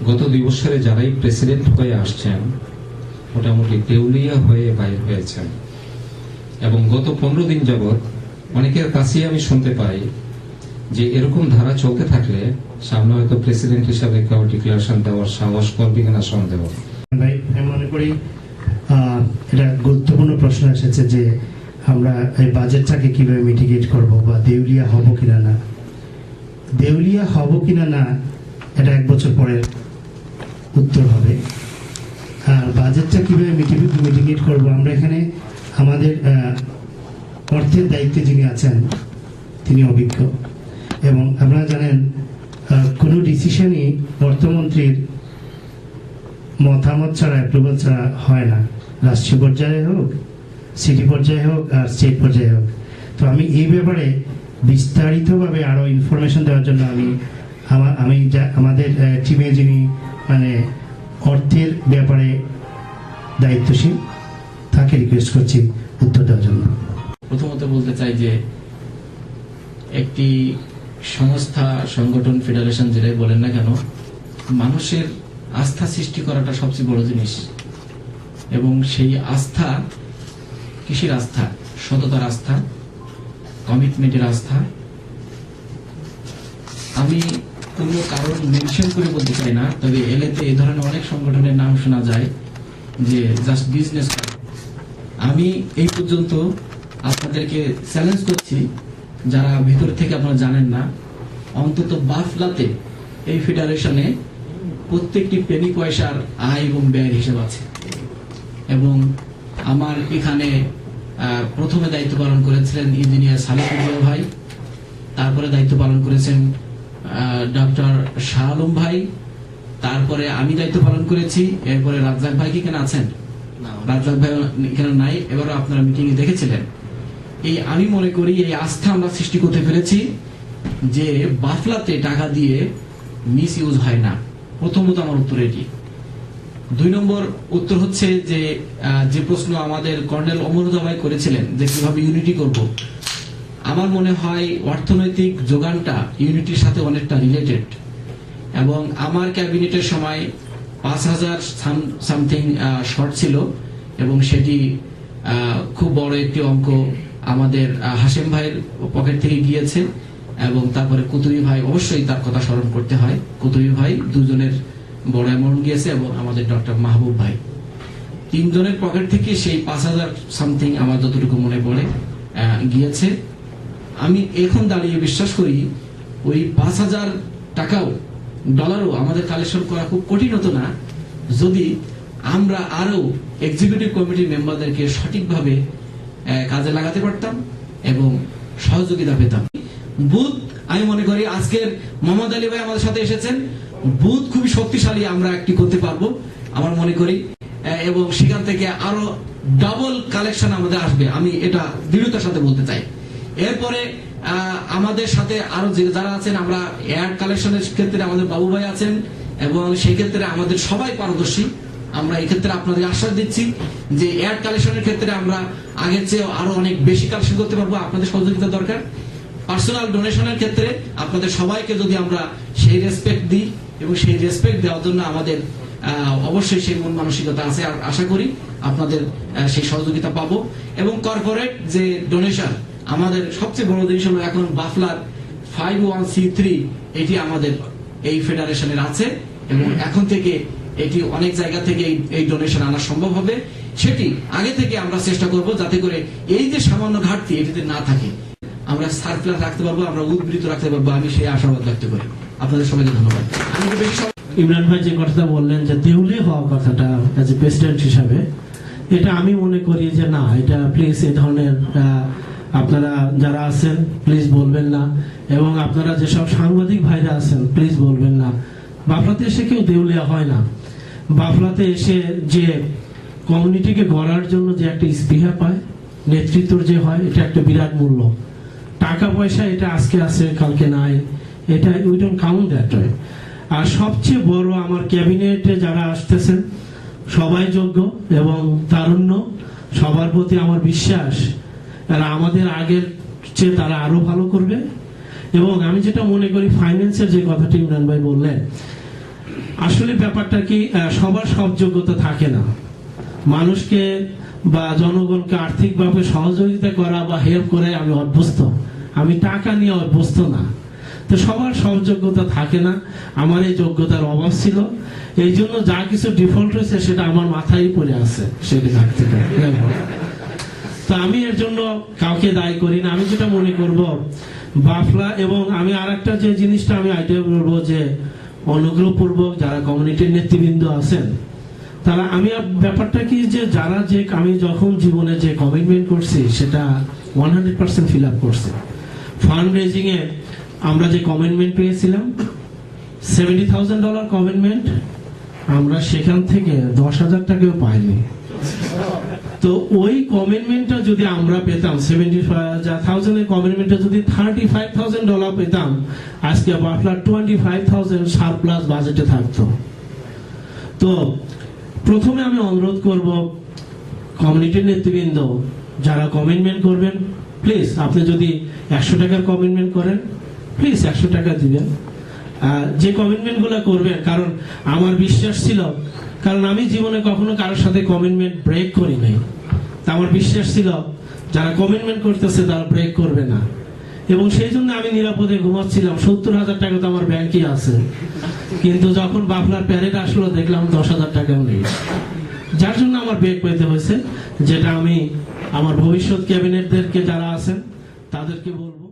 গত 2 বছরে যারাই প্রেসিডেন্ট হয়ে আসছেন মোটামুটি দেউলিয়া হয়ে বাইর হয়েছেন, এবং গত 15 দিন যাবৎ অনেকের কাছেই আমি শুনতে পাই যে এরকম ধারা চলতে থাকলে সামনে হয়তো প্রেসিডেন্ট হিসাবে কেউ ডিক্লারেশন দেওয়ার সাহস করবে কিনা সন্দেহ। আমি মনে করি এটা গুরুত্বপূর্ণ প্রশ্ন এসেছে যে আমরা এই বাজেটটাকে কিভাবে মিটিগেট করব বা দেউলিয়া হব কিনা না। দেউলিয়া হব কিনা না এটা 1 বছর পরে উত্তর হবে। আর বাজেটটা কিভাবে মিটিগেট করব, আমরা এখানে আমাদের অর্থের দায়িত্বে যিনি আছেন তিনি অভিজ্ঞ, এবং আপনারা জানেন কোনো ডিসিশনই অর্থমন্ত্রীর মতামত ছাড়া, অ্যাপ্রুভাল ছাড়া হয় না, রাষ্ট্রীয় পর্যায়ে হোক, সিটি পর্যায়ে হোক আর স্টেট পর্যায়ে হোক। তো আমি এই ব্যাপারে বিস্তারিতভাবে আরও ইনফরমেশন দেওয়ার জন্য আমি আমাদের টিমে যিনি মানে অর্থের ব্যাপারে দায়িত্বশীল তাকে রিকোয়েস্ট করছি উত্তর দেওয়ার জন্য। প্রথমত বলতে চাই যে একটি সংস্থা, সংগঠন, ফেডারেশন যেটাই বলেন না কেন, মানুষের আস্থা সৃষ্টি করাটা সবচেয়ে বড় জিনিস। এবং সেই আস্থা কিসের আস্থা? সততার আস্থা, কমিটমেন্টের আস্থা। আমি কোনো কারণ মেনশন করে বলতে চাই না, তবে এলাতে এই ধরনের অনেক সংগঠনের নাম শোনা যায় যে জাস্ট বিজনেস। আমি এই পর্যন্ত আপনাদেরকে চ্যালেঞ্জ করছি, যারা ভিতর থেকে আপনারা জানেন না, অন্তত বাফলাতে এই ফেডারেশনে প্রত্যেকটি পেনি পয়সার আয় এবং ব্যয়ের হিসেব আছে। এবং আমার এখানে প্রথমে দায়িত্ব পালন করেছিলেন ইঞ্জিনিয়ার সালিকুল ভাই, তারপরে দায়িত্ব পালন করেছেন ডক্টর শাহ আলম ভাই, তারপরে আমি দায়িত্ব পালন করেছি। এরপরে রাজ্জাক ভাই কি কেন আছেন? রাজ্জাক ভাই এখানে নাই, এবারও আপনারা মিটিংয়ে দেখেছিলেন। এই আমি মনে করি এই আস্থা আমরা সৃষ্টি করতে পেরেছি যে বাফলাতে টাকা দিয়ে মিস ইউজ হয় না। প্রথমত আমার উত্তর এটি। 2 নম্বর উত্তর হচ্ছে যে প্রশ্ন আমাদের কর্নেল অমরুদা ভাই করেছিলেন যে কিভাবে ইউনিটি করব। আমার মনে হয় অর্থনৈতিক যোগানটা ইউনিটির সাথে অনেকটা রিলেটেড, এবং আমার ক্যাবিনেটের সময় 5,000 সামথিং শর্ট ছিল, এবং সেটি খুব বড় একটি অঙ্ক আমাদের হাশেম ভাইয়ের পকেট থেকে গিয়েছে। এবং তারপরে কুতুবি ভাই, অবশ্যই তার কথা স্মরণ করতে হয়, কুতুবি ভাই দুজনের বড় অ্যামাউন্ট গিয়েছে, এবং আমাদের ডক্টর মাহবুব ভাই, 3 জনের পকেট থেকে সেই 5,000 সামথিং আমার যতটুকু মনে পড়ে গিয়েছে। আমি এখন দাঁড়িয়ে বিশ্বাস করি ওই 5,000 টাকাও, ডলারও আমাদের কালেকশন করা খুব কঠিন হতো না যদি আমরা আরো এক্সিকিউটিভ কমিটির মেম্বারদেরকে সঠিকভাবে কাজে লাগাতে পারতাম এবং সহযোগিতা পেতাম। বুথ, আমি মনে করি আজকের মোহাম্মদ আলী ভাই আমাদের সাথে এসেছেন, বুথ খুবই শক্তিশালী আমরা একটি করতে পারবো আমার মনে করি, এবং সেখান থেকে আরো ডাবল কালেকশন আমাদের আসবে, আমি এটা দৃঢ়তার সাথে বলতে চাই। এরপরে আমাদের সাথে আরো যারা আছেন, আমরা এয়ার কালেকশনের ক্ষেত্রে আমাদের বাবু ভাই আছেন, এবং সেই ক্ষেত্রে আমাদের সবাই পারদর্শী। আমরা এই ক্ষেত্রে আপনাদের আশ্বাস দিচ্ছি যে এয়ার কালেকশনের ক্ষেত্রে আমরা আগের চেয়ে আরো অনেক বেশি কালেকশন করতে পারবো, আপনাদের সহযোগিতা দরকার। পার্সোনাল ডোনেশনের ক্ষেত্রে আপনাদের সবাইকে যদি আমরা সেই রেসপেক্ট দিই, এবং সেই রেসপেক্ট দেওয়ার জন্য আমাদের অবশ্যই সেই মন মানসিকতা আছে, আর আশা করি আপনাদের সেই সহযোগিতা পাবো। এবং কর্পোরেট যে ডোনেশন, আমাদের সবচেয়ে বড় জিনিস হলো এখন বাফলার 501c3 এটি আমাদের এই ফেডারেশনের আছে, এবং এখন থেকে এটি অনেক জায়গা থেকে এই ডোনেশন আনা সম্ভব হবে। সেটি আগে থেকে আমরা চেষ্টা করব যাতে করে এই যে সামান্য ঘাটতি এটিতে না থাকে, আমরা সারপ্লাস রাখতে পারবো, আমরা উদ্বৃত্ত রাখতে পারবো। আমি সেই আশাবাদ ব্যক্ত করি। আপনাদের সবাইকে ধন্যবাদ। ইমরান ভাই যে কথাটা বললেন যে দেউলিয়া হওয়ার কথাটা এজ এ প্রেসিডেন্ট হিসাবে, এটা আমি মনে করি যে না, এটা প্লিজ এই ধরনের আপনারা যারা আছেন প্লিজ বলবেন না, এবং আপনারা যেসব সাংবাদিক ভাইরা আছেন প্লিজ বলবেন না। বাফলাতে এসে কেউ দেউলিয়া হয় না। বাফলাতে এসে যে কমিউনিটিকে গড়ার জন্য যে একটা স্পৃহা পায়, নেতৃত্ব যে হয়, এটা একটা বিরাট মূল্য। টাকা পয়সা এটা আজকে আছে কালকে নাই, এটা we don't count that way. আর সবচেয়ে বড়, আমার ক্যাবিনেটে যারা আসতেছেন সবাই যোগ্য এবং তারুণ্য, সবার প্রতি আমার বিশ্বাস তারা আমাদের আগের চেয়ে তারা আরো ভালো করবে। এবং আমি যেটা মনে করি, ফাইন্যান্সের যে কথাটি ইমরান ভাই বললেন, আসলে ব্যাপারটা কি, সবার সব যোগ্যতা থাকে না। মানুষকে বা জনগণকে আর্থিকভাবে সহযোগিতা করা বা হেল্প করে আমি অভ্যস্ত, আমি টাকা নিয়ে অভ্যস্ত না। তো সবার সব যোগ্যতা থাকে না, আমার এই যোগ্যতার অভাব ছিল, এই জন্য যা কিছু ডিফল্ট হয়েছে সেটা আমার মাথায় পড়ে আছে সেটা ঘাটতি। তো আমি এর জন্য কাউকে দায়ী করি না। আমি যেটা মনে করব বাফলা, এবং আমি আরেকটা যে জিনিসটা আমি আইডিয়া বলবো যে অনুগ্রহপূর্বক যারা কমিউনিটির নেতৃবৃন্দ আছেন তারা, আমি ব্যাপারটা কি যে যারা যে আমি যখন জীবনে যে কমিটমেন্ট করছি সেটা 100% ফিল আপ করছি। ফান্ড রেজিং এ আমরা যে কমিটমেন্ট পেয়েছিলাম $70,000 কমিটমেন্ট, আমরা সেখান থেকে 10,000 টাকাও পাইনি। তো ওই কমিটমেন্টটা যদি আমরা পেতাম, 70,000 এর কমিটমেন্টটা যদি $35,000 পেতাম, আজকে বাফলার 25,000 সারপ্লাস বাজেটে থাকতো। তো প্রথমে আমি অনুরোধ করব কমিউনিটির নেতৃবৃন্দ যারা কমিটমেন্ট করবেন, প্লিজ আপনি যদি 100 টাকার কমিটমেন্ট করেন প্লিজ 100 টাকা দিবেন। যে কমিটমেন্ট গুলো করবেন, কারণ আমার বিশ্বাস ছিল, কারণ আমি জীবনে কখনো কারোর সাথে কমিটমেন্ট ব্রেক করি নাই, তা আমার বিশ্বাস ছিল যারা কমিটমেন্ট করতেছে তারা ব্রেক করবে না, এবং সেই জন্য আমি নিরাপদে ঘুমাচ্ছিলাম। 70,000 টাকা তো আমার ব্যাংকে আছে, কিন্তু যখন বাফলার প্যারেড আসলো দেখলাম 10,000 টাকাও নেই, যার জন্য আমার ব্রেক পেতে হয়েছে। যেটা আমি আমার ভবিষ্যৎ ক্যাবিনেটদেরকে যারা আছেন তাদেরকে বলবো।